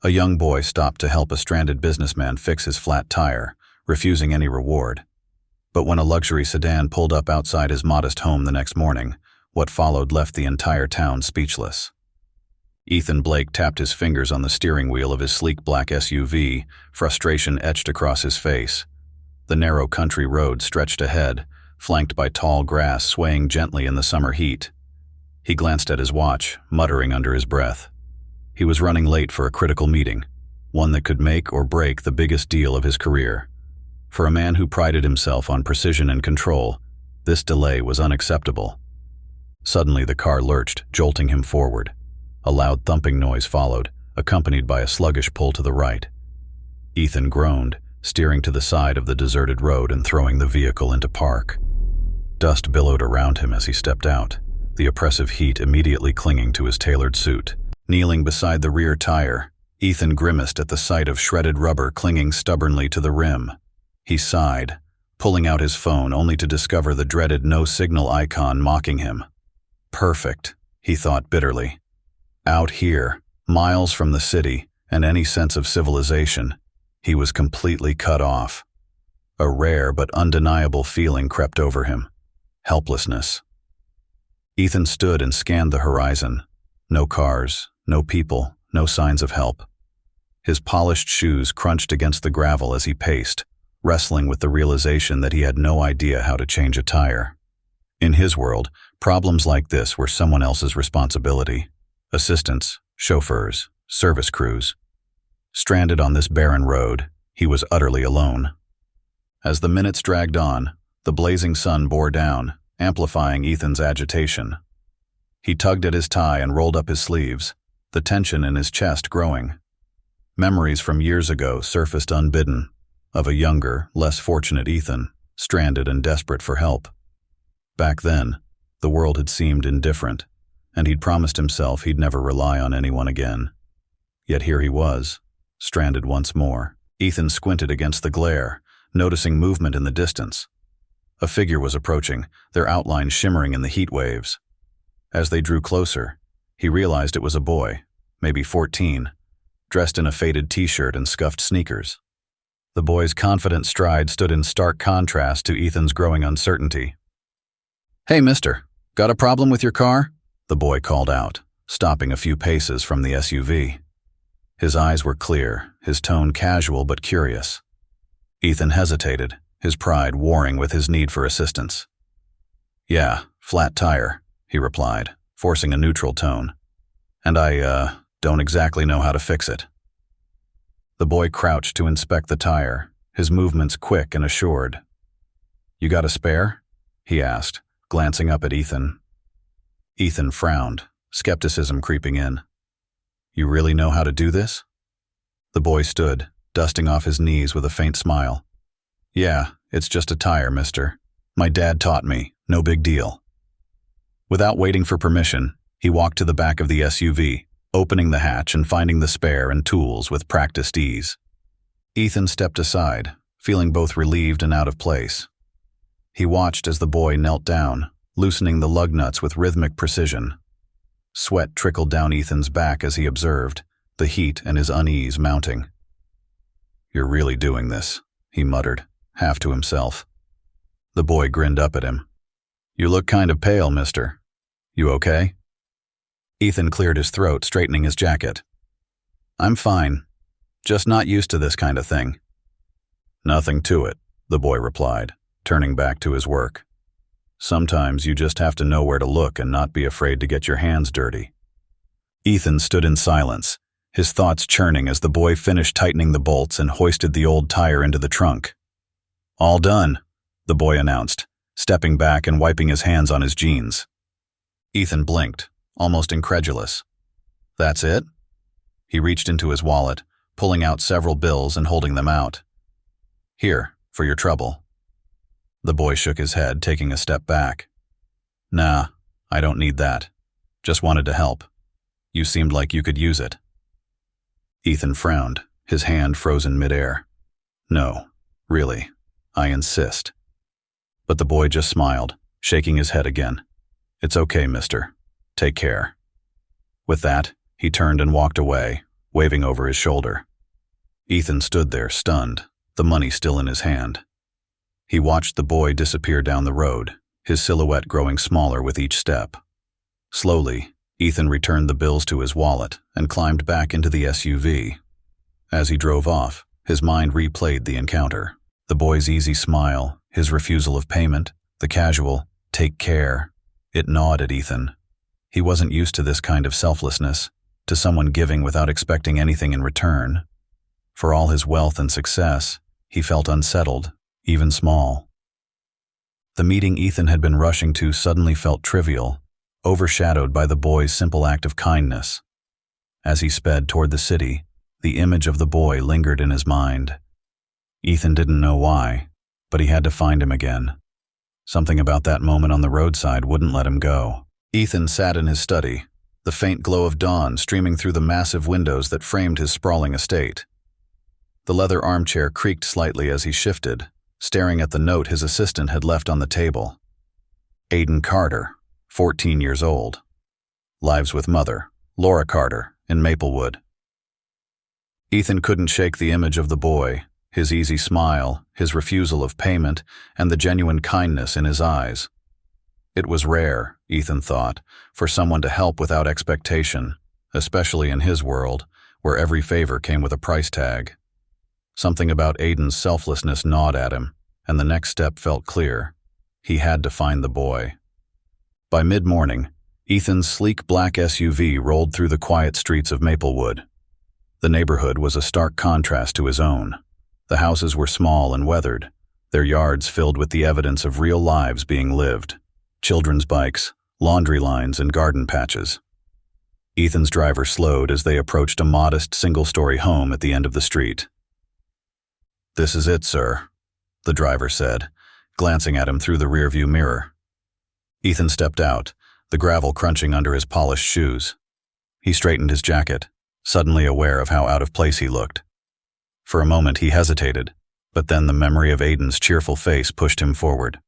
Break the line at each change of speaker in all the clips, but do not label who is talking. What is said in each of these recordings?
A young boy stopped to help a stranded businessman fix his flat tire, refusing any reward. But when a luxury sedan pulled up outside his modest home the next morning, what followed left the entire town speechless. Ethan Blake tapped his fingers on the steering wheel of his sleek black SUV, frustration etched across his face. The narrow country road stretched ahead, flanked by tall grass swaying gently in the summer heat. He glanced at his watch, muttering under his breath. He was running late for a critical meeting, one that could make or break the biggest deal of his career. For a man who prided himself on precision and control, this delay was unacceptable. Suddenly the car lurched, jolting him forward. A loud thumping noise followed, accompanied by a sluggish pull to the right. Ethan groaned, steering to the side of the deserted road and throwing the vehicle into park. Dust billowed around him as he stepped out, the oppressive heat immediately clinging to his tailored suit. Kneeling beside the rear tire, Ethan grimaced at the sight of shredded rubber clinging stubbornly to the rim. He sighed, pulling out his phone only to discover the dreaded no-signal icon mocking him. Perfect, he thought bitterly. Out here, miles from the city and any sense of civilization, he was completely cut off. A rare but undeniable feeling crept over him. Helplessness. Ethan stood and scanned the horizon. No cars, no people, no signs of help. His polished shoes crunched against the gravel as he paced, wrestling with the realization that he had no idea how to change a tire. In his world, problems like this were someone else's responsibility. Assistants, chauffeurs, service crews. Stranded on this barren road, he was utterly alone. As the minutes dragged on, the blazing sun bore down, amplifying Ethan's agitation. He tugged at his tie and rolled up his sleeves, the tension in his chest growing. Memories from years ago surfaced unbidden, of a younger, less fortunate Ethan, stranded and desperate for help. Back then, the world had seemed indifferent, and he'd promised himself he'd never rely on anyone again. Yet here he was, stranded once more. Ethan squinted against the glare, noticing movement in the distance. A figure was approaching, their outline shimmering in the heat waves. As they drew closer, he realized it was a boy, maybe 14, dressed in a faded t-shirt and scuffed sneakers. The boy's confident stride stood in stark contrast to Ethan's growing uncertainty. "Hey, mister, got a problem with your car?" the boy called out, stopping a few paces from the SUV. His eyes were clear, his tone casual but curious. Ethan hesitated, his pride warring with his need for assistance. "Yeah, flat tire," he replied, forcing a neutral tone. "And I, don't exactly know how to fix it." The boy crouched to inspect the tire, his movements quick and assured. "You got a spare?" he asked, glancing up at Ethan. Ethan frowned, skepticism creeping in. "You really know how to do this?" The boy stood, dusting off his knees with a faint smile. "Yeah, it's just a tire, mister. My dad taught me, no big deal." Without waiting for permission, he walked to the back of the SUV, opening the hatch and finding the spare and tools with practiced ease. Ethan stepped aside, feeling both relieved and out of place. He watched as the boy knelt down, loosening the lug nuts with rhythmic precision. Sweat trickled down Ethan's back as he observed, the heat and his unease mounting. "You're really doing this," he muttered, half to himself. The boy grinned up at him. "You look kind of pale, mister. You okay?" Ethan cleared his throat, straightening his jacket. "I'm fine. Just not used to this kind of thing." "Nothing to it," the boy replied, turning back to his work. "Sometimes you just have to know where to look and not be afraid to get your hands dirty." Ethan stood in silence, his thoughts churning as the boy finished tightening the bolts and hoisted the old tire into the trunk. "All done," the boy announced, stepping back and wiping his hands on his jeans. Ethan blinked, almost incredulous. "That's it?" He reached into his wallet, pulling out several bills and holding them out. "Here, for your trouble." The boy shook his head, taking a step back. "Nah, I don't need that. Just wanted to help. You seemed like you could use it." Ethan frowned, his hand frozen midair. "No, really, I insist." But the boy just smiled, shaking his head again. "It's okay, mister. Take care." With that, he turned and walked away, waving over his shoulder. Ethan stood there, stunned, the money still in his hand. He watched the boy disappear down the road, his silhouette growing smaller with each step. Slowly, Ethan returned the bills to his wallet and climbed back into the SUV. As he drove off, his mind replayed the encounter. The boy's easy smile, his refusal of payment, the casual, "take care." It gnawed at Ethan. He wasn't used to this kind of selflessness, to someone giving without expecting anything in return. For all his wealth and success, he felt unsettled, even small. The meeting Ethan had been rushing to suddenly felt trivial, overshadowed by the boy's simple act of kindness. As he sped toward the city, the image of the boy lingered in his mind. Ethan didn't know why, but he had to find him again. Something about that moment on the roadside wouldn't let him go. Ethan sat in his study, the faint glow of dawn streaming through the massive windows that framed his sprawling estate. The leather armchair creaked slightly as he shifted, staring at the note his assistant had left on the table. Aiden Carter, 14 years old. Lives with mother, Laura Carter, in Maplewood. Ethan couldn't shake the image of the boy, his easy smile, his refusal of payment, and the genuine kindness in his eyes. It was rare, Ethan thought, for someone to help without expectation, especially in his world, where every favor came with a price tag. Something about Aiden's selflessness gnawed at him, and the next step felt clear. He had to find the boy. By mid-morning, Ethan's sleek black SUV rolled through the quiet streets of Maplewood. The neighborhood was a stark contrast to his own. The houses were small and weathered, their yards filled with the evidence of real lives being lived. Children's bikes, laundry lines, and garden patches. Ethan's driver slowed as they approached a modest single-story home at the end of the street. "This is it, sir," the driver said, glancing at him through the rearview mirror. Ethan stepped out, the gravel crunching under his polished shoes. He straightened his jacket, suddenly aware of how out of place he looked. For a moment he hesitated, but then the memory of Aiden's cheerful face pushed him forward.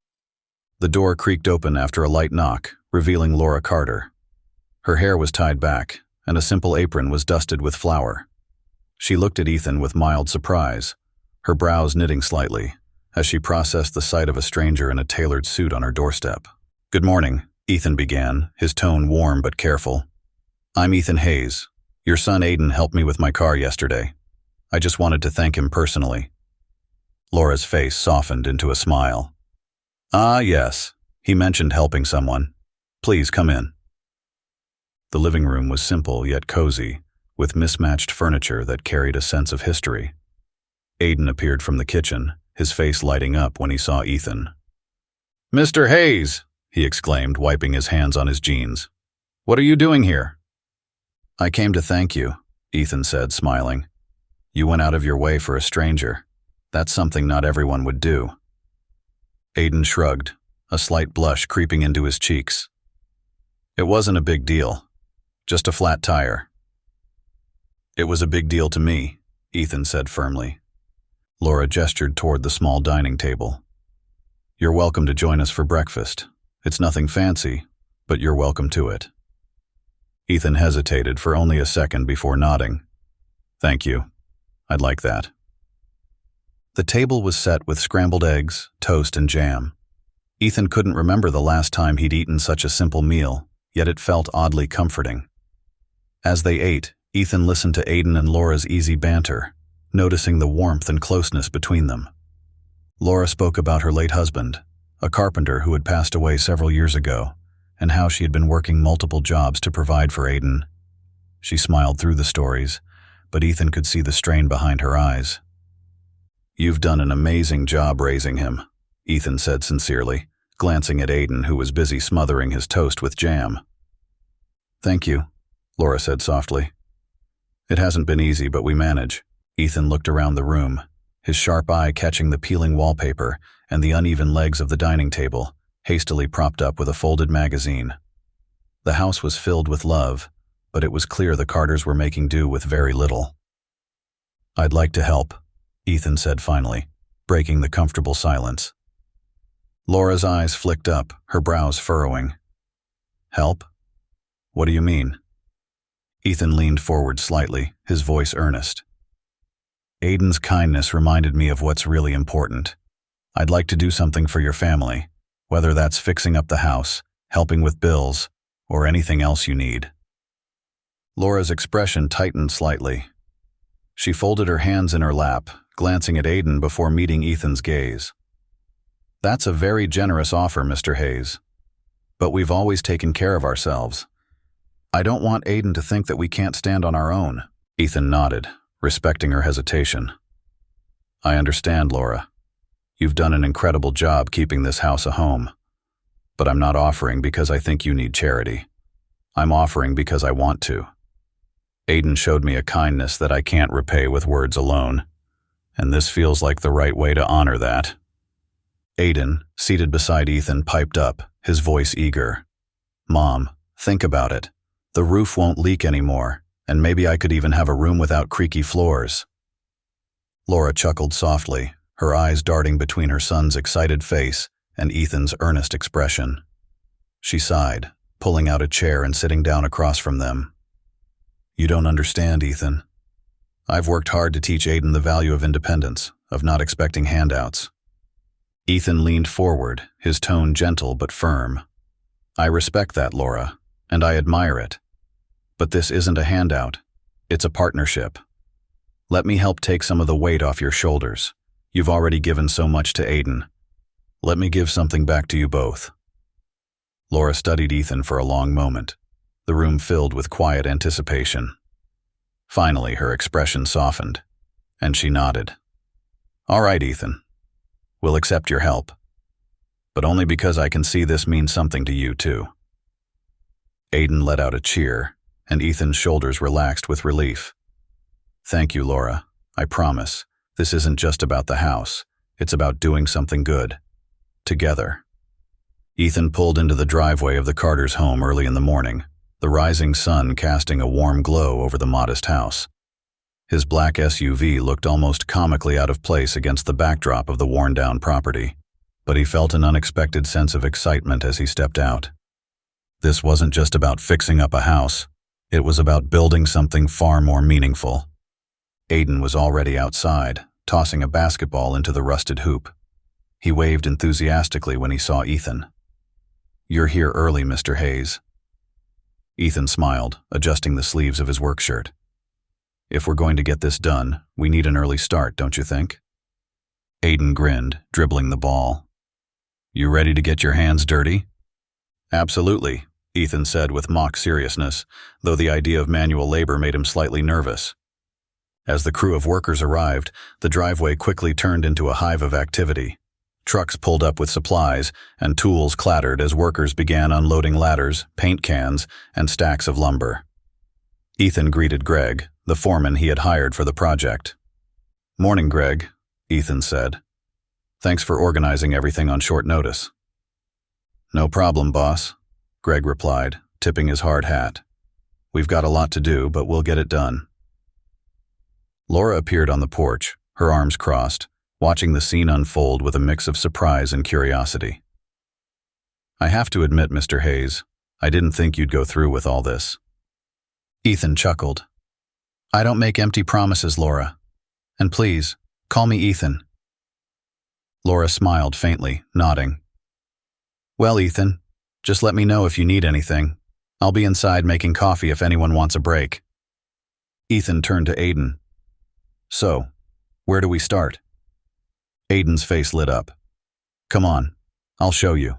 The door creaked open after a light knock, revealing Laura Carter. Her hair was tied back, and a simple apron was dusted with flour. She looked at Ethan with mild surprise, her brows knitting slightly, as she processed the sight of a stranger in a tailored suit on her doorstep. "Good morning," Ethan began, his tone warm but careful. "I'm Ethan Hayes. Your son Aiden helped me with my car yesterday. I just wanted to thank him personally." Laura's face softened into a smile. "Ah, yes. He mentioned helping someone. Please come in." The living room was simple yet cozy, with mismatched furniture that carried a sense of history. Aiden appeared from the kitchen, his face lighting up when he saw Ethan. "Mr. Hayes!" he exclaimed, wiping his hands on his jeans. "What are you doing here?" "I came to thank you," Ethan said, smiling. "You went out of your way for a stranger. That's something not everyone would do." Aiden shrugged, a slight blush creeping into his cheeks. "It wasn't a big deal. Just a flat tire." "It was a big deal to me," Ethan said firmly. Laura gestured toward the small dining table. "You're welcome to join us for breakfast. It's nothing fancy, but you're welcome to it." Ethan hesitated for only a second before nodding. "Thank you. I'd like that." The table was set with scrambled eggs, toast, and jam. Ethan couldn't remember the last time he'd eaten such a simple meal, yet it felt oddly comforting. As they ate, Ethan listened to Aiden and Laura's easy banter, noticing the warmth and closeness between them. Laura spoke about her late husband, a carpenter who had passed away several years ago, and how she had been working multiple jobs to provide for Aiden. She smiled through the stories, but Ethan could see the strain behind her eyes. "You've done an amazing job raising him," Ethan said sincerely, glancing at Aiden, who was busy smothering his toast with jam. "Thank you," Laura said softly. "It hasn't been easy, but we manage." Ethan looked around the room, his sharp eye catching the peeling wallpaper and the uneven legs of the dining table, hastily propped up with a folded magazine. The house was filled with love, but it was clear the Carters were making do with very little. "I'd like to help," Ethan said finally, breaking the comfortable silence. Laura's eyes flicked up, her brows furrowing. "Help? What do you mean?" Ethan leaned forward slightly, his voice earnest. Aiden's kindness reminded me of what's really important. I'd like to do something for your family, whether that's fixing up the house, helping with bills, or anything else you need. Laura's expression tightened slightly. She folded her hands in her lap, glancing at Aiden before meeting Ethan's gaze. That's a very generous offer, Mr. Hayes. But we've always taken care of ourselves. I don't want Aiden to think that we can't stand on our own. Ethan nodded, respecting her hesitation. I understand, Laura. You've done an incredible job keeping this house a home. But I'm not offering because I think you need charity. I'm offering because I want to. Aiden showed me a kindness that I can't repay with words alone, and this feels like the right way to honor that. Aiden, seated beside Ethan, piped up, his voice eager. Mom, think about it. The roof won't leak anymore, and maybe I could even have a room without creaky floors. Laura chuckled softly, her eyes darting between her son's excited face and Ethan's earnest expression. She sighed, pulling out a chair and sitting down across from them. You don't understand, Ethan. I've worked hard to teach Aiden the value of independence, of not expecting handouts. Ethan leaned forward, his tone gentle but firm. I respect that, Laura, and I admire it. But this isn't a handout. It's a partnership. Let me help take some of the weight off your shoulders. You've already given so much to Aiden. Let me give something back to you both. Laura studied Ethan for a long moment, the room filled with quiet anticipation. Finally, her expression softened, and she nodded. All right, Ethan. We'll accept your help. But only because I can see this means something to you, too. Aiden let out a cheer, and Ethan's shoulders relaxed with relief. Thank you, Laura. I promise, this isn't just about the house. It's about doing something good. Together. Ethan pulled into the driveway of the Carters' home early in the morning, the rising sun casting a warm glow over the modest house. His black SUV looked almost comically out of place against the backdrop of the worn-down property, but he felt an unexpected sense of excitement as he stepped out. This wasn't just about fixing up a house. It was about building something far more meaningful. Aiden was already outside, tossing a basketball into the rusted hoop. He waved enthusiastically when he saw Ethan. You're here early, Mr. Hayes. Ethan smiled, adjusting the sleeves of his work shirt. If we're going to get this done, we need an early start, don't you think? Aiden grinned, dribbling the ball. You ready to get your hands dirty? Absolutely, Ethan said with mock seriousness, though the idea of manual labor made him slightly nervous. As the crew of workers arrived, the driveway quickly turned into a hive of activity. Trucks pulled up with supplies, and tools clattered as workers began unloading ladders, paint cans, and stacks of lumber. Ethan greeted Greg, the foreman he had hired for the project. Morning, Greg, Ethan said. Thanks for organizing everything on short notice. No problem, boss, Greg replied, tipping his hard hat. We've got a lot to do, but we'll get it done. Laura appeared on the porch, her arms crossed, watching the scene unfold with a mix of surprise and curiosity. I have to admit, Mr. Hayes, I didn't think you'd go through with all this. Ethan chuckled. I don't make empty promises, Laura. And please, call me Ethan. Laura smiled faintly, nodding. Well, Ethan, just let me know if you need anything. I'll be inside making coffee if anyone wants a break. Ethan turned to Aiden. So, where do we start? Aiden's face lit up. Come on, I'll show you.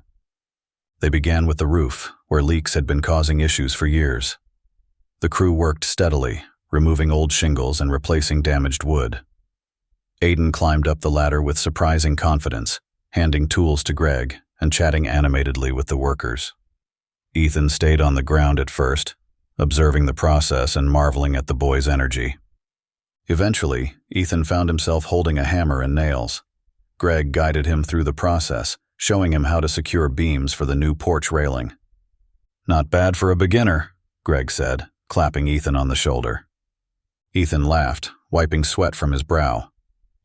They began with the roof, where leaks had been causing issues for years. The crew worked steadily, removing old shingles and replacing damaged wood. Aiden climbed up the ladder with surprising confidence, handing tools to Greg and chatting animatedly with the workers. Ethan stayed on the ground at first, observing the process and marveling at the boy's energy. Eventually, Ethan found himself holding a hammer and nails. Greg guided him through the process, showing him how to secure beams for the new porch railing. Not bad for a beginner, Greg said, clapping Ethan on the shoulder. Ethan laughed, wiping sweat from his brow.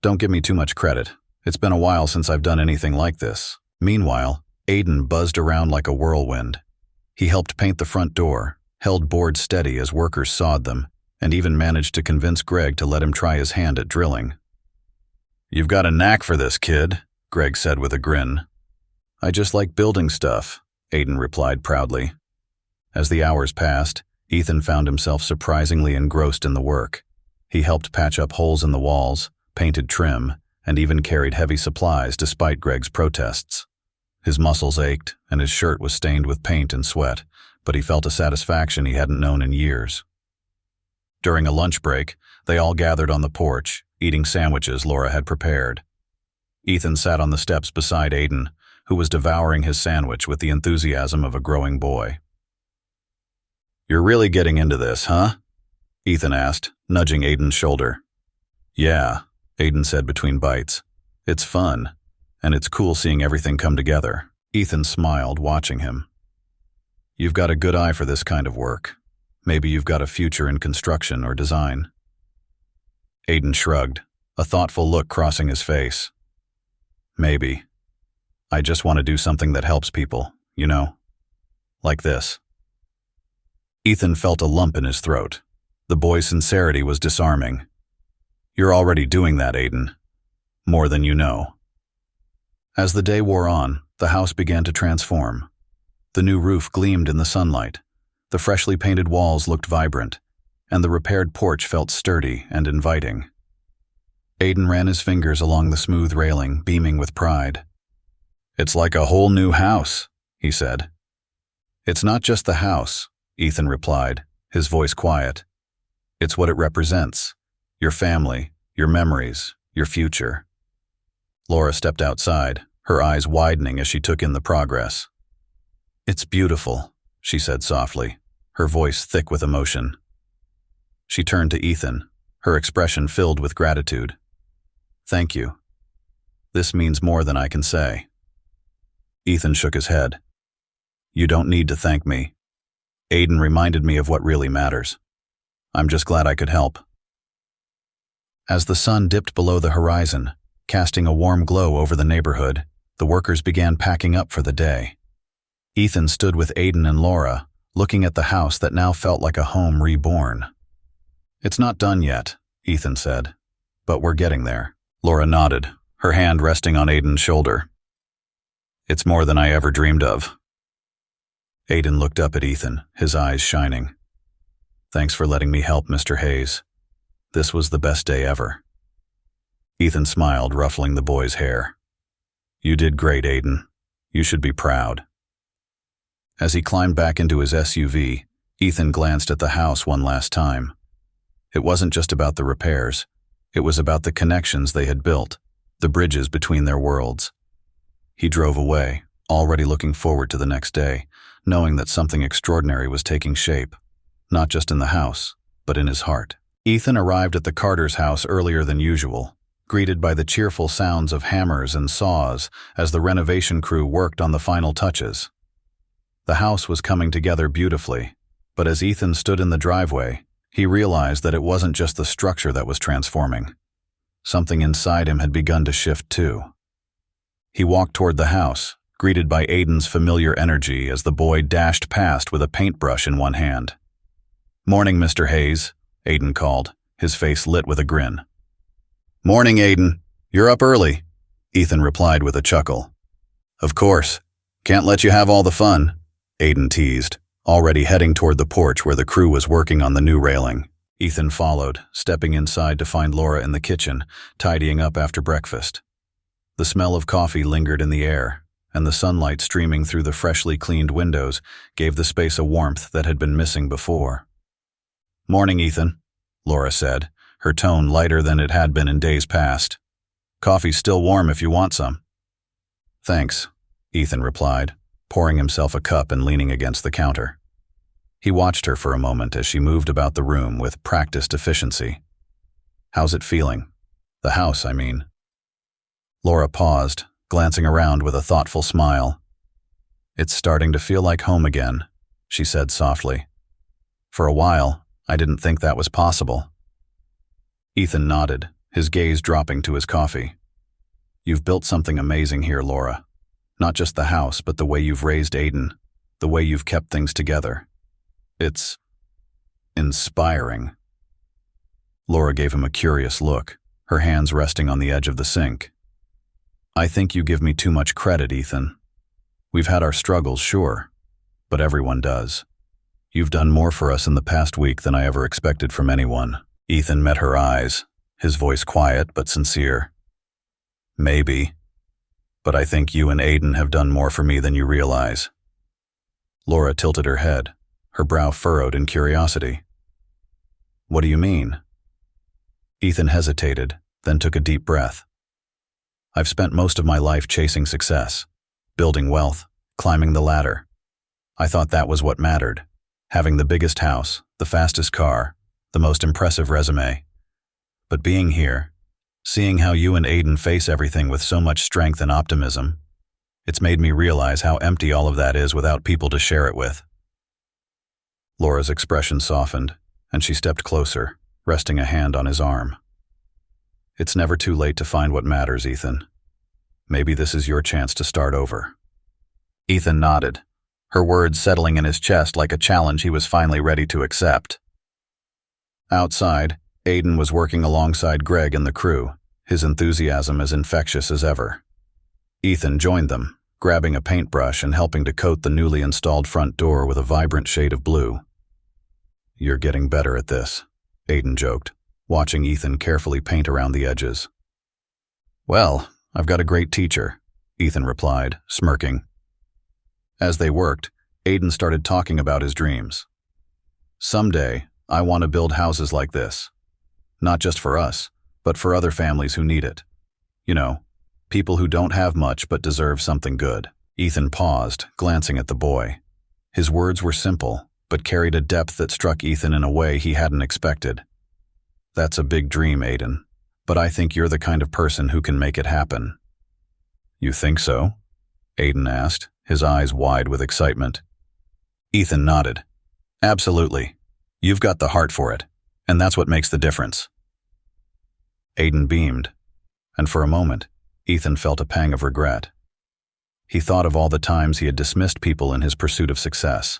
Don't give me too much credit. It's been a while since I've done anything like this. Meanwhile, Aiden buzzed around like a whirlwind. He helped paint the front door, held boards steady as workers sawed them, and even managed to convince Greg to let him try his hand at drilling. "You've got a knack for this, kid," Greg said with a grin. "I just like building stuff," Aiden replied proudly. As the hours passed, Ethan found himself surprisingly engrossed in the work. He helped patch up holes in the walls, painted trim, and even carried heavy supplies despite Greg's protests. His muscles ached, and his shirt was stained with paint and sweat, but he felt a satisfaction he hadn't known in years. During a lunch break, they all gathered on the porch, eating sandwiches Laura had prepared. Ethan sat on the steps beside Aiden, who was devouring his sandwich with the enthusiasm of a growing boy. "You're really getting into this, huh?" Ethan asked, nudging Aiden's shoulder. "Yeah," Aiden said between bites. "It's fun, and it's cool seeing everything come together." Ethan smiled, watching him. "You've got a good eye for this kind of work. Maybe you've got a future in construction or design." Aiden shrugged, a thoughtful look crossing his face. "Maybe. I just want to do something that helps people, you know? Like this." Ethan felt a lump in his throat. The boy's sincerity was disarming. "You're already doing that, Aiden. More than you know." As the day wore on, the house began to transform. The new roof gleamed in the sunlight, the freshly painted walls looked vibrant, and the repaired porch felt sturdy and inviting. Aiden ran his fingers along the smooth railing, beaming with pride. "It's like a whole new house," he said. "It's not just the house," Ethan replied, his voice quiet. "It's what it represents. Your family, your memories, your future." Laura stepped outside, her eyes widening as she took in the progress. "It's beautiful," she said softly, her voice thick with emotion. She turned to Ethan, her expression filled with gratitude. "Thank you. This means more than I can say." Ethan shook his head. "You don't need to thank me. Aiden reminded me of what really matters. I'm just glad I could help." As the sun dipped below the horizon, casting a warm glow over the neighborhood, the workers began packing up for the day. Ethan stood with Aiden and Laura, looking at the house that now felt like a home reborn. "It's not done yet," Ethan said, "but we're getting there." Laura nodded, her hand resting on Aiden's shoulder. "It's more than I ever dreamed of." Aiden looked up at Ethan, his eyes shining. "Thanks for letting me help, Mr. Hayes. This was the best day ever." Ethan smiled, ruffling the boy's hair. "You did great, Aiden. You should be proud." As he climbed back into his SUV, Ethan glanced at the house one last time. It wasn't just about the repairs. It was about the connections they had built, the bridges between their worlds. He drove away, already looking forward to the next day, knowing that something extraordinary was taking shape, not just in the house, but in his heart. Ethan arrived at the Carter's house earlier than usual, greeted by the cheerful sounds of hammers and saws as the renovation crew worked on the final touches. The house was coming together beautifully, but as Ethan stood in the driveway, he realized that it wasn't just the structure that was transforming. Something inside him had begun to shift too. He walked toward the house, greeted by Aiden's familiar energy as the boy dashed past with a paintbrush in one hand. "Morning, Mr. Hayes," Aiden called, his face lit with a grin. "Morning, Aiden. You're up early," Ethan replied with a chuckle. "Of course. Can't let you have all the fun," Aiden teased, already heading toward the porch where the crew was working on the new railing. Ethan followed, stepping inside to find Laura in the kitchen, tidying up after breakfast. The smell of coffee lingered in the air, and the sunlight streaming through the freshly cleaned windows gave the space a warmth that had been missing before. "Morning, Ethan," Laura said, her tone lighter than it had been in days past. "Coffee's still warm if you want some." "Thanks," Ethan replied, pouring himself a cup and leaning against the counter. He watched her for a moment as she moved about the room with practiced efficiency. "How's it feeling? The house, I mean." Laura paused, glancing around with a thoughtful smile. "It's starting to feel like home again," she said softly. "For a while, I didn't think that was possible." Ethan nodded, his gaze dropping to his coffee. "You've built something amazing here, Laura. Not just the house, but the way you've raised Aiden, the way you've kept things together. It's inspiring. Laura gave him a curious look, her hands resting on the edge of the sink. I think you give me too much credit, Ethan. We've had our struggles, sure, but everyone does. You've done more for us in the past week than I ever expected from anyone. Ethan met her eyes, his voice quiet but sincere. Maybe, but I think you and Aiden have done more for me than you realize. Laura tilted her head, her brow furrowed in curiosity. What do you mean? Ethan hesitated, then took a deep breath. I've spent most of my life chasing success, building wealth, climbing the ladder. I thought that was what mattered, having the biggest house, the fastest car, the most impressive resume. But being here, seeing how you and Aiden face everything with so much strength and optimism, it's made me realize how empty all of that is without people to share it with. Laura's expression softened, and she stepped closer, resting a hand on his arm. It's never too late to find what matters, Ethan. Maybe this is your chance to start over. Ethan nodded, her words settling in his chest like a challenge he was finally ready to accept. Outside, Aiden was working alongside Greg and the crew, his enthusiasm as infectious as ever. Ethan joined them, grabbing a paintbrush and helping to coat the newly installed front door with a vibrant shade of blue. You're getting better at this, Aiden joked, watching Ethan carefully paint around the edges. Well, I've got a great teacher, Ethan replied, smirking. As they worked, Aiden started talking about his dreams. Someday, I want to build houses like this. Not just for us, but for other families who need it. You know, people who don't have much but deserve something good. Ethan paused, glancing at the boy. His words were simple, but carried a depth that struck Ethan in a way he hadn't expected. That's a big dream, Aiden, but I think you're the kind of person who can make it happen. You think so? Aiden asked, his eyes wide with excitement. Ethan nodded. Absolutely. You've got the heart for it, and that's what makes the difference. Aiden beamed, and for a moment, Ethan felt a pang of regret. He thought of all the times he had dismissed people in his pursuit of success,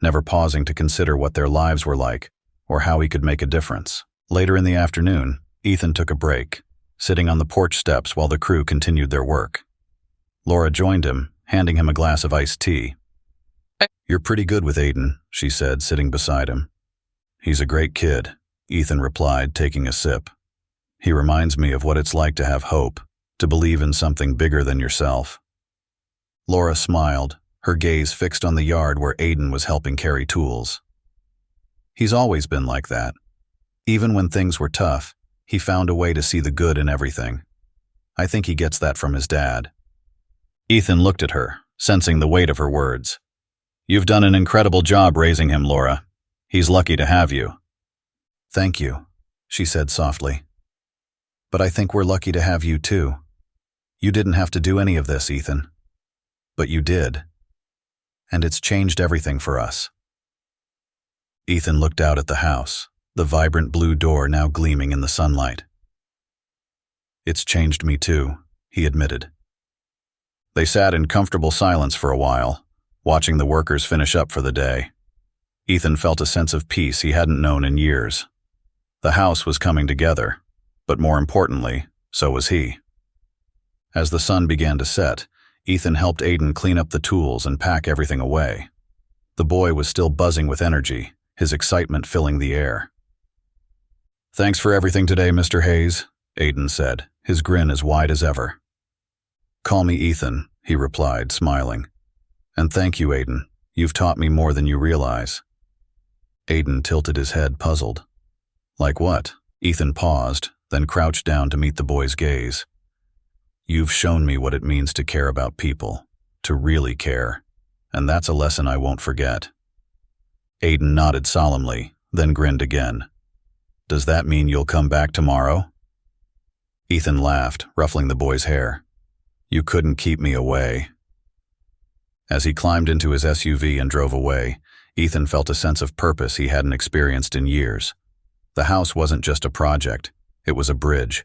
never pausing to consider what their lives were like or how he could make a difference. Later in the afternoon, Ethan took a break, sitting on the porch steps while the crew continued their work. Laura joined him, handing him a glass of iced tea. You're pretty good with Aiden, she said, sitting beside him. He's a great kid, Ethan replied, taking a sip. He reminds me of what it's like to have hope, to believe in something bigger than yourself. Laura smiled, her gaze fixed on the yard where Aiden was helping carry tools. He's always been like that. Even when things were tough, he found a way to see the good in everything. I think he gets that from his dad. Ethan looked at her, sensing the weight of her words. You've done an incredible job raising him, Laura. He's lucky to have you. Thank you, she said softly. But I think we're lucky to have you too. You didn't have to do any of this, Ethan. But you did. And it's changed everything for us. Ethan looked out at the house, the vibrant blue door now gleaming in the sunlight. It's changed me too, he admitted. They sat in comfortable silence for a while, watching the workers finish up for the day. Ethan felt a sense of peace he hadn't known in years. The house was coming together, but more importantly, so was he. As the sun began to set, Ethan helped Aiden clean up the tools and pack everything away. The boy was still buzzing with energy, his excitement filling the air. Thanks for everything today, Mr. Hayes, Aiden said, his grin as wide as ever. Call me Ethan, he replied, smiling. And thank you, Aiden. You've taught me more than you realize. Aiden tilted his head, puzzled. Like what? Ethan paused, then crouched down to meet the boy's gaze. You've shown me what it means to care about people, to really care, and that's a lesson I won't forget. Aiden nodded solemnly, then grinned again. Does that mean you'll come back tomorrow? Ethan laughed, ruffling the boy's hair. You couldn't keep me away. As he climbed into his SUV and drove away, Ethan felt a sense of purpose he hadn't experienced in years. The house wasn't just a project, it was a bridge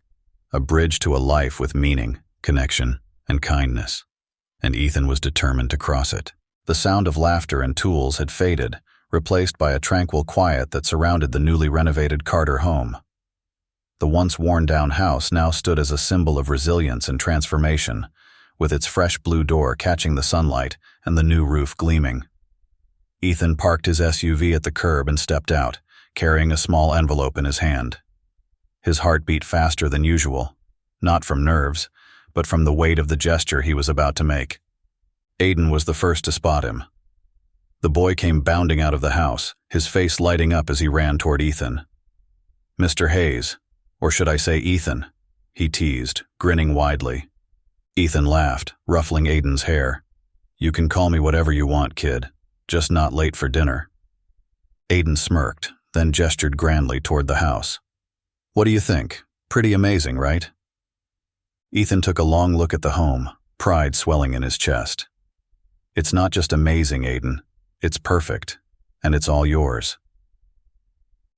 to a life with meaning, connection, and kindness. And Ethan was determined to cross it. The sound of laughter and tools had faded, replaced by a tranquil quiet that surrounded the newly renovated Carter home. The once worn-down house now stood as a symbol of resilience and transformation, with its fresh blue door catching the sunlight and the new roof gleaming. Ethan parked his SUV at the curb and stepped out, carrying a small envelope in his hand. His heart beat faster than usual, not from nerves, but from the weight of the gesture he was about to make. Aiden was the first to spot him. The boy came bounding out of the house, his face lighting up as he ran toward Ethan. "Mr. Hayes, or should I say Ethan?" he teased, grinning widely. Ethan laughed, ruffling Aiden's hair. "You can call me whatever you want, kid, just not late for dinner." Aiden smirked, then gestured grandly toward the house. "What do you think? Pretty amazing, right?" Ethan took a long look at the home, pride swelling in his chest. "It's not just amazing, Aiden. It's perfect, and it's all yours."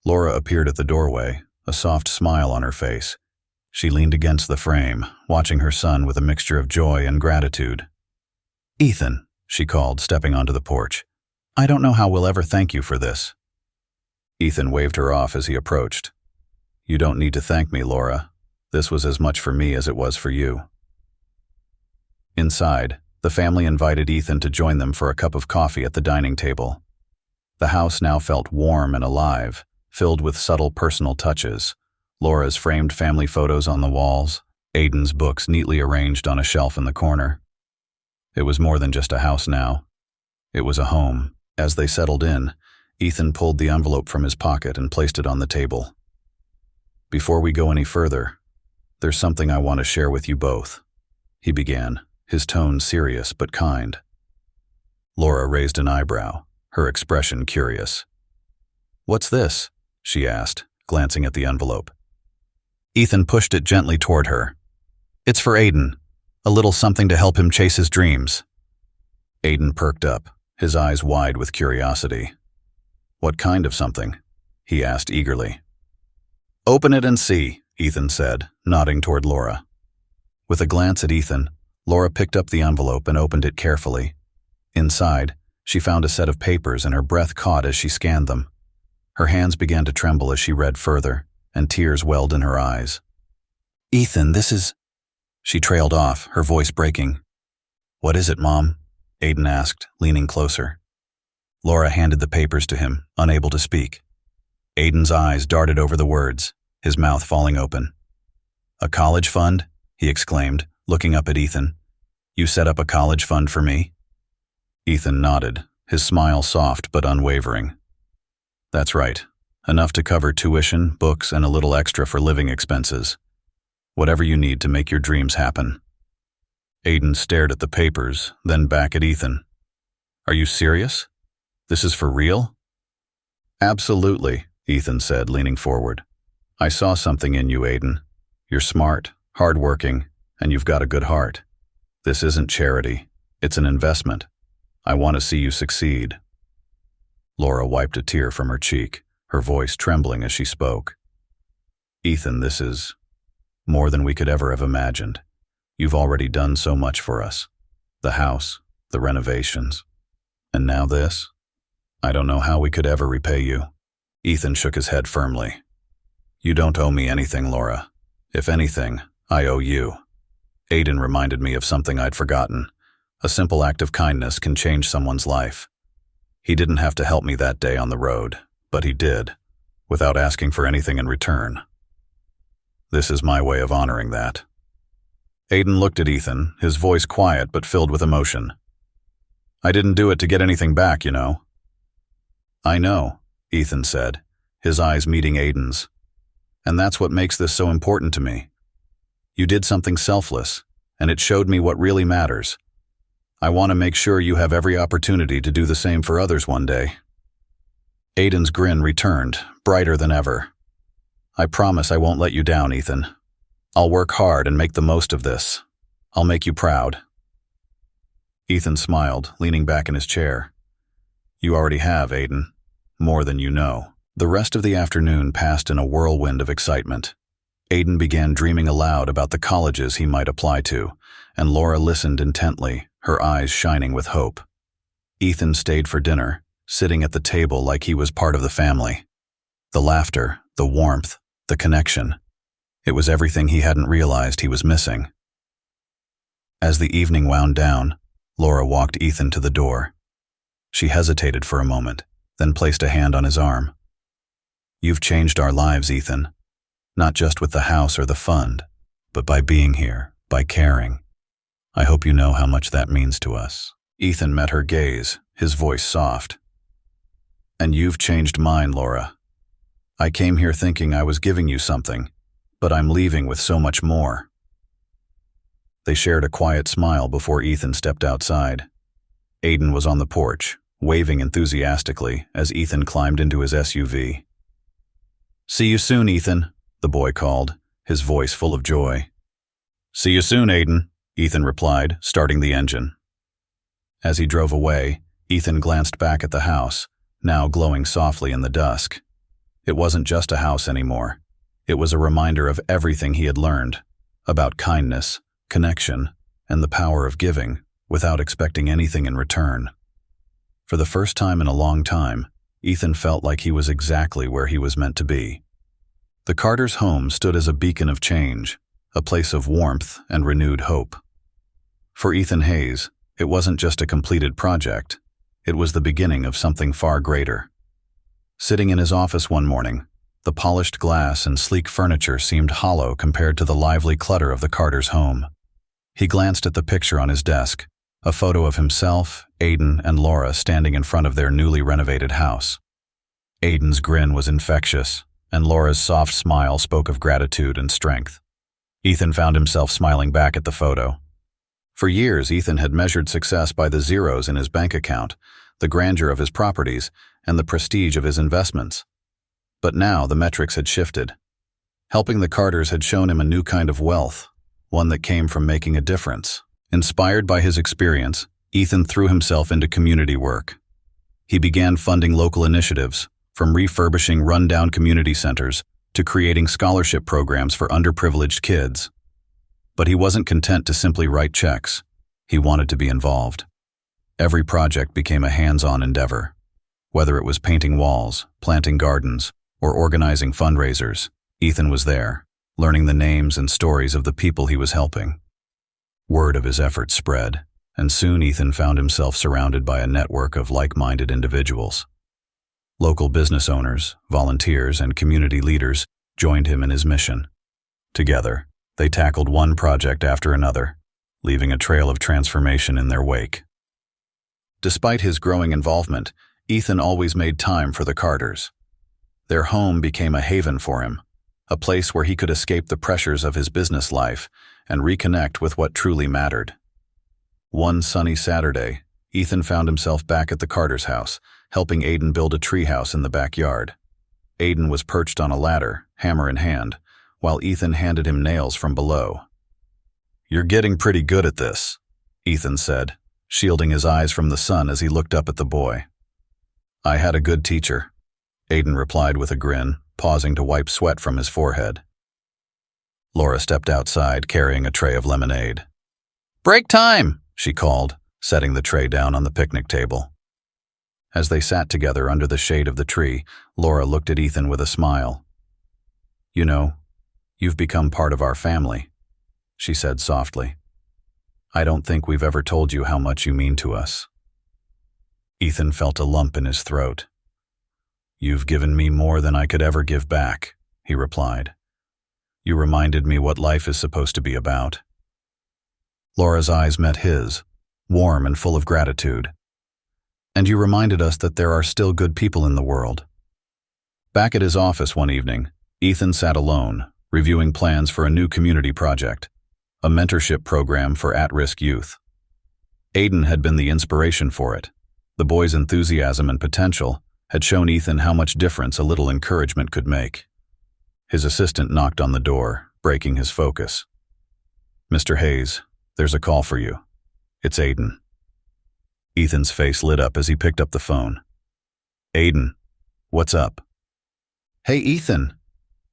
Laura appeared at the doorway, a soft smile on her face. She leaned against the frame, watching her son with a mixture of joy and gratitude. "Ethan," she called, stepping onto the porch, "I don't know how we'll ever thank you for this." Ethan waved her off as he approached. "You don't need to thank me, Laura. This was as much for me as it was for you." Inside, the family invited Ethan to join them for a cup of coffee at the dining table. The house now felt warm and alive, filled with subtle personal touches. Laura's framed family photos on the walls, Aiden's books neatly arranged on a shelf in the corner. It was more than just a house now. It was a home. As they settled in, Ethan pulled the envelope from his pocket and placed it on the table. "Before we go any further, there's something I want to share with you both," he began, his tone serious but kind. Laura raised an eyebrow, her expression curious. "What's this?" she asked, glancing at the envelope. Ethan pushed it gently toward her. "It's for Aiden, a little something to help him chase his dreams." Aiden perked up, his eyes wide with curiosity. "What kind of something?" he asked eagerly. "Open it and see," Ethan said, nodding toward Laura. With a glance at Ethan, Laura picked up the envelope and opened it carefully. Inside, she found a set of papers and her breath caught as she scanned them. Her hands began to tremble as she read further, and tears welled in her eyes. "Ethan, this is—" She trailed off, her voice breaking. "What is it, Mom?" Aiden asked, leaning closer. Laura handed the papers to him, unable to speak. Aiden's eyes darted over the words, his mouth falling open. "A college fund?" he exclaimed, looking up at Ethan. "You set up a college fund for me?" Ethan nodded, his smile soft but unwavering. "That's right. Enough to cover tuition, books, and a little extra for living expenses. Whatever you need to make your dreams happen." Aiden stared at the papers, then back at Ethan. "Are you serious? This is for real?" "Absolutely," Ethan said, leaning forward. "I saw something in you, Aiden. You're smart, hardworking, and you've got a good heart. This isn't charity. It's an investment. I want to see you succeed." Laura wiped a tear from her cheek, her voice trembling as she spoke. "Ethan, this is more than we could ever have imagined. You've already done so much for us. The house, the renovations, and now this. I don't know how we could ever repay you." Ethan shook his head firmly. "You don't owe me anything, Laura. If anything, I owe you." Aiden reminded me of something I'd forgotten. A simple act of kindness can change someone's life. He didn't have to help me that day on the road, but he did, without asking for anything in return. This is my way of honoring that. Aiden looked at Ethan, his voice quiet but filled with emotion. "I didn't do it to get anything back, you know." "I know," Ethan said, his eyes meeting Aiden's. "And that's what makes this so important to me. You did something selfless, and it showed me what really matters. I want to make sure you have every opportunity to do the same for others one day." Aiden's grin returned, brighter than ever. "I promise I won't let you down, Ethan. I'll work hard and make the most of this. I'll make you proud." Ethan smiled, leaning back in his chair. "You already have, Aiden. More than you know." The rest of the afternoon passed in a whirlwind of excitement. Aiden began dreaming aloud about the colleges he might apply to, and Laura listened intently, her eyes shining with hope. Ethan stayed for dinner, sitting at the table like he was part of the family. The laughter, the warmth, the connection. It was everything he hadn't realized he was missing. As the evening wound down, Laura walked Ethan to the door. She hesitated for a moment, then placed a hand on his arm. "You've changed our lives, Ethan. Not just with the house or the fund, but by being here, by caring. I hope you know how much that means to us." Ethan met her gaze, his voice soft. "And you've changed mine, Laura. I came here thinking I was giving you something, but I'm leaving with so much more." They shared a quiet smile before Ethan stepped outside. Aiden was on the porch, waving enthusiastically as Ethan climbed into his SUV. "See you soon, Ethan," the boy called, his voice full of joy. "See you soon, Aiden," Ethan replied, starting the engine. As he drove away, Ethan glanced back at the house, now glowing softly in the dusk. It wasn't just a house anymore. It was a reminder of everything he had learned, about kindness, connection, and the power of giving without expecting anything in return. For the first time in a long time, Ethan felt like he was exactly where he was meant to be. The Carters' home stood as a beacon of change, a place of warmth and renewed hope. For Ethan Hayes, it wasn't just a completed project. It was the beginning of something far greater. Sitting in his office one morning, the polished glass and sleek furniture seemed hollow compared to the lively clutter of the Carters' home. He glanced at the picture on his desk, a photo of himself, Aiden, and Laura standing in front of their newly renovated house. Aiden's grin was infectious, and Laura's soft smile spoke of gratitude and strength. Ethan found himself smiling back at the photo. For years, Ethan had measured success by the zeros in his bank account, the grandeur of his properties, and the prestige of his investments. But now the metrics had shifted. Helping the Carters had shown him a new kind of wealth, one that came from making a difference. Inspired by his experience, Ethan threw himself into community work. He began funding local initiatives, from refurbishing rundown community centers to creating scholarship programs for underprivileged kids. But he wasn't content to simply write checks. He wanted to be involved. Every project became a hands-on endeavor. Whether it was painting walls, planting gardens, or organizing fundraisers, Ethan was there, learning the names and stories of the people he was helping. Word of his efforts spread, and soon Ethan found himself surrounded by a network of like-minded individuals. Local business owners, volunteers, and community leaders joined him in his mission. Together, they tackled one project after another, leaving a trail of transformation in their wake. Despite his growing involvement, Ethan always made time for the Carters. Their home became a haven for him, a place where he could escape the pressures of his business life and reconnect with what truly mattered. One sunny Saturday, Ethan found himself back at the Carters' house, helping Aiden build a treehouse in the backyard. Aiden was perched on a ladder, hammer in hand, while Ethan handed him nails from below. "You're getting pretty good at this," Ethan said, shielding his eyes from the sun as he looked up at the boy. "I had a good teacher," Aiden replied with a grin, pausing to wipe sweat from his forehead. Laura stepped outside, carrying a tray of lemonade. "Break time!" she called, setting the tray down on the picnic table. As they sat together under the shade of the tree, Laura looked at Ethan with a smile. "You know, you've become part of our family," she said softly. "I don't think we've ever told you how much you mean to us." Ethan felt a lump in his throat. "You've given me more than I could ever give back," he replied. "You reminded me what life is supposed to be about." Laura's eyes met his, warm and full of gratitude. "And you reminded us that there are still good people in the world." Back at his office one evening, Ethan sat alone, reviewing plans for a new community project, a mentorship program for at-risk youth. Aiden had been the inspiration for it. The boy's enthusiasm and potential had shown Ethan how much difference a little encouragement could make. His assistant knocked on the door, breaking his focus. "Mr. Hayes, there's a call for you. It's Aiden." Ethan's face lit up as he picked up the phone. "Aiden, what's up?" "Hey, Ethan."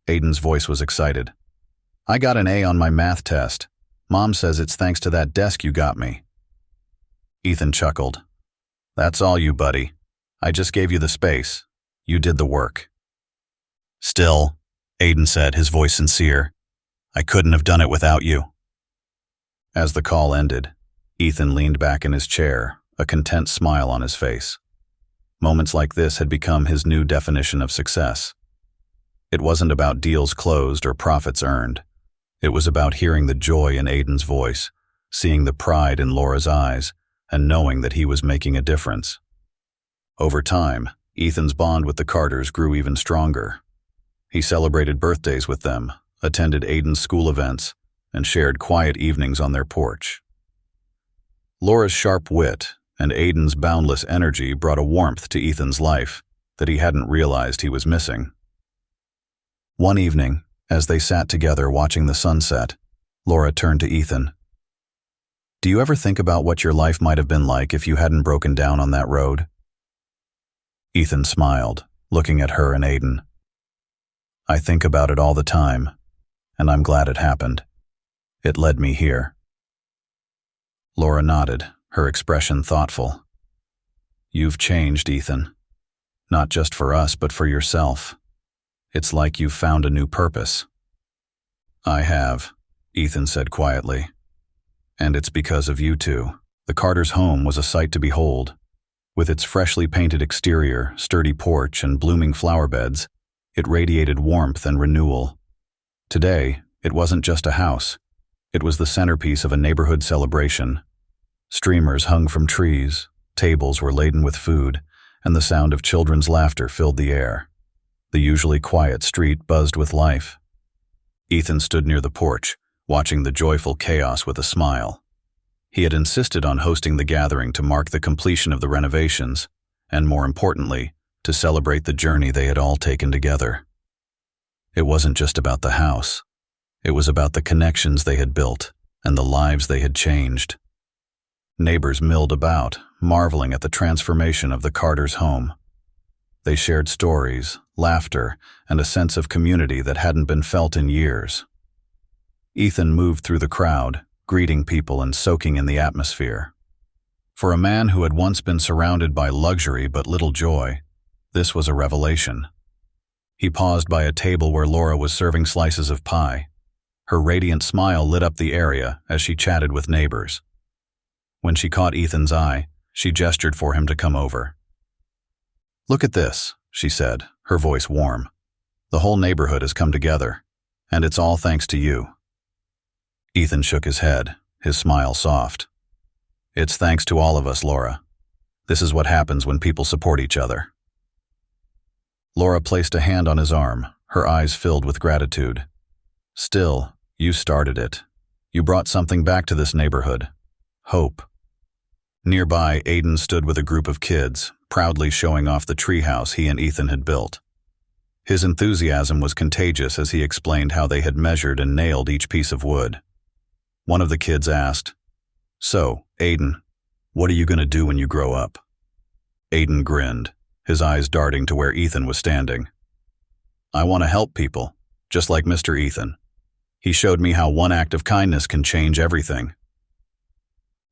Aiden's voice was excited. "I got an A on my math test. Mom says it's thanks to that desk you got me." Ethan chuckled. "That's all you, buddy. I just gave you the space. You did the work. Still, Aiden said, his voice sincere, I couldn't have done it without you. As the call ended, Ethan leaned back in his chair, a content smile on his face. Moments like this had become his new definition of success. It wasn't about deals closed or profits earned. It was about hearing the joy in Aiden's voice, seeing the pride in Laura's eyes, and knowing that he was making a difference. Over time, Ethan's bond with the Carters grew even stronger. He celebrated birthdays with them, attended Aiden's school events, and shared quiet evenings on their porch. Laura's sharp wit and Aiden's boundless energy brought a warmth to Ethan's life that he hadn't realized he was missing. One evening, as they sat together watching the sunset, Laura turned to Ethan. Do you ever think about what your life might have been like if you hadn't broken down on that road? Ethan smiled, looking at her and Aiden. I think about it all the time, and I'm glad it happened. It led me here. Laura nodded, her expression thoughtful. You've changed, Ethan. Not just for us, but for yourself. It's like you've found a new purpose. I have, Ethan said quietly. And it's because of you two. The Carters' home was a sight to behold. With its freshly painted exterior, sturdy porch, and blooming flower beds, it radiated warmth and renewal. Today, it wasn't just a house. It was the centerpiece of a neighborhood celebration. Streamers hung from trees, tables were laden with food, and the sound of children's laughter filled the air. The usually quiet street buzzed with life. Ethan stood near the porch, watching the joyful chaos with a smile. He had insisted on hosting the gathering to mark the completion of the renovations, and more importantly, to celebrate the journey they had all taken together. It wasn't just about the house. It was about the connections they had built and the lives they had changed. Neighbors milled about, marveling at the transformation of the Carters' home. They shared stories, laughter, and a sense of community that hadn't been felt in years. Ethan moved through the crowd, greeting people and soaking in the atmosphere. For a man who had once been surrounded by luxury but little joy, this was a revelation. He paused by a table where Laura was serving slices of pie. Her radiant smile lit up the area as she chatted with neighbors. When she caught Ethan's eye, she gestured for him to come over. Look at this, she said, her voice warm. The whole neighborhood has come together, and it's all thanks to you. Ethan shook his head, his smile soft. It's thanks to all of us, Laura. This is what happens when people support each other. Laura placed a hand on his arm, her eyes filled with gratitude. Still, you started it. You brought something back to this neighborhood. Hope. Nearby, Aiden stood with a group of kids, proudly showing off the treehouse he and Ethan had built. His enthusiasm was contagious as he explained how they had measured and nailed each piece of wood. One of the kids asked, So, Aiden, what are you going to do when you grow up? Aiden grinned, his eyes darting to where Ethan was standing. I want to help people, just like Mr. Ethan. He showed me how one act of kindness can change everything.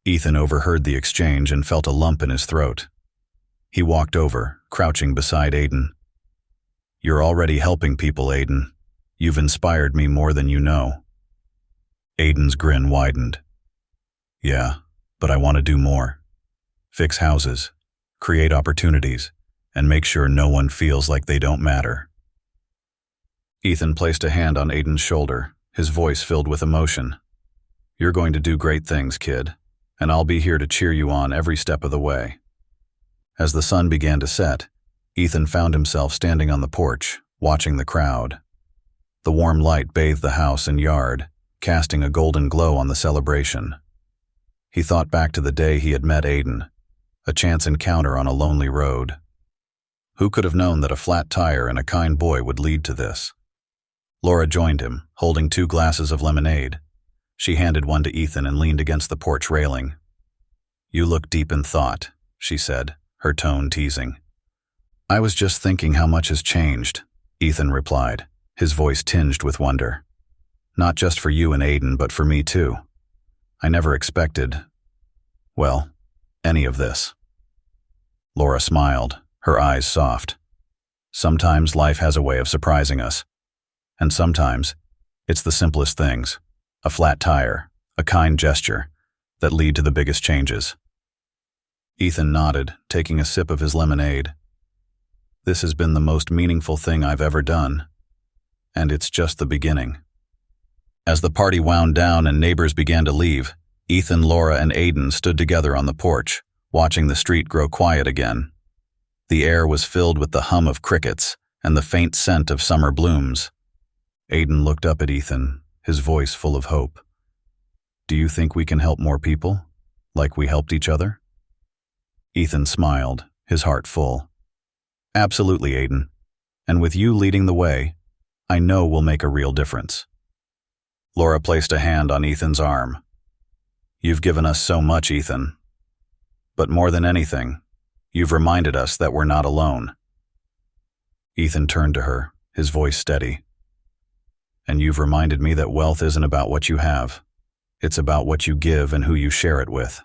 Ethan overheard the exchange and felt a lump in his throat. He walked over, crouching beside Aiden. You're already helping people, Aiden. You've inspired me more than you know. Aiden's grin widened. Yeah, but I want to do more. Fix houses, create opportunities, and make sure no one feels like they don't matter. Ethan placed a hand on Aiden's shoulder, his voice filled with emotion. You're going to do great things, kid, and I'll be here to cheer you on every step of the way. As the sun began to set, Ethan found himself standing on the porch, watching the crowd. The warm light bathed the house and yard, casting a golden glow on the celebration. He thought back to the day he had met Aiden, a chance encounter on a lonely road. Who could have known that a flat tire and a kind boy would lead to this? Laura joined him, holding 2 glasses of lemonade. She handed one to Ethan and leaned against the porch railing. You look deep in thought, she said, her tone teasing. I was just thinking how much has changed, Ethan replied, his voice tinged with wonder. Not just for you and Aiden, but for me too. I never expected, well, any of this. Laura smiled, her eyes soft. Sometimes life has a way of surprising us. And sometimes, it's the simplest things, a flat tire, a kind gesture, that lead to the biggest changes. Ethan nodded, taking a sip of his lemonade. This has been the most meaningful thing I've ever done. And it's just the beginning. As the party wound down and neighbors began to leave, Ethan, Laura, and Aiden stood together on the porch, watching the street grow quiet again. The air was filled with the hum of crickets and the faint scent of summer blooms. Aiden looked up at Ethan, his voice full of hope. "Do you think we can help more people, like we helped each other?" Ethan smiled, his heart full. "Absolutely, Aiden. And with you leading the way, I know we'll make a real difference." Laura placed a hand on Ethan's arm. "You've given us so much, Ethan. But more than anything, you've reminded us that we're not alone." Ethan turned to her, his voice steady. "And you've reminded me that wealth isn't about what you have. It's about what you give and who you share it with."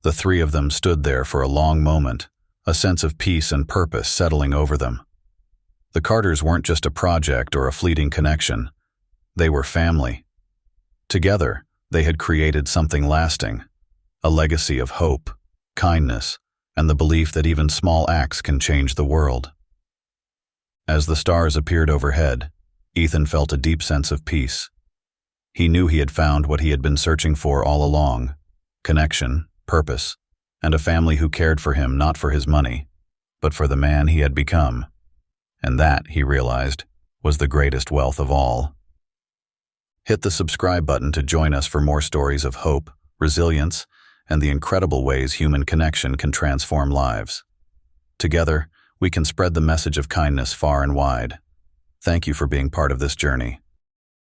The three of them stood there for a long moment, a sense of peace and purpose settling over them. The Carters weren't just a project or a fleeting connection. They were family. Together, they had created something lasting, a legacy of hope, kindness, and the belief that even small acts can change the world. As the stars appeared overhead, Ethan felt a deep sense of peace. He knew he had found what he had been searching for all along: connection, purpose, and a family who cared for him not for his money, but for the man he had become. And that, he realized, was the greatest wealth of all. Hit the subscribe button to join us for more stories of hope, resilience, and the incredible ways human connection can transform lives. Together, we can spread the message of kindness far and wide. Thank you for being part of this journey.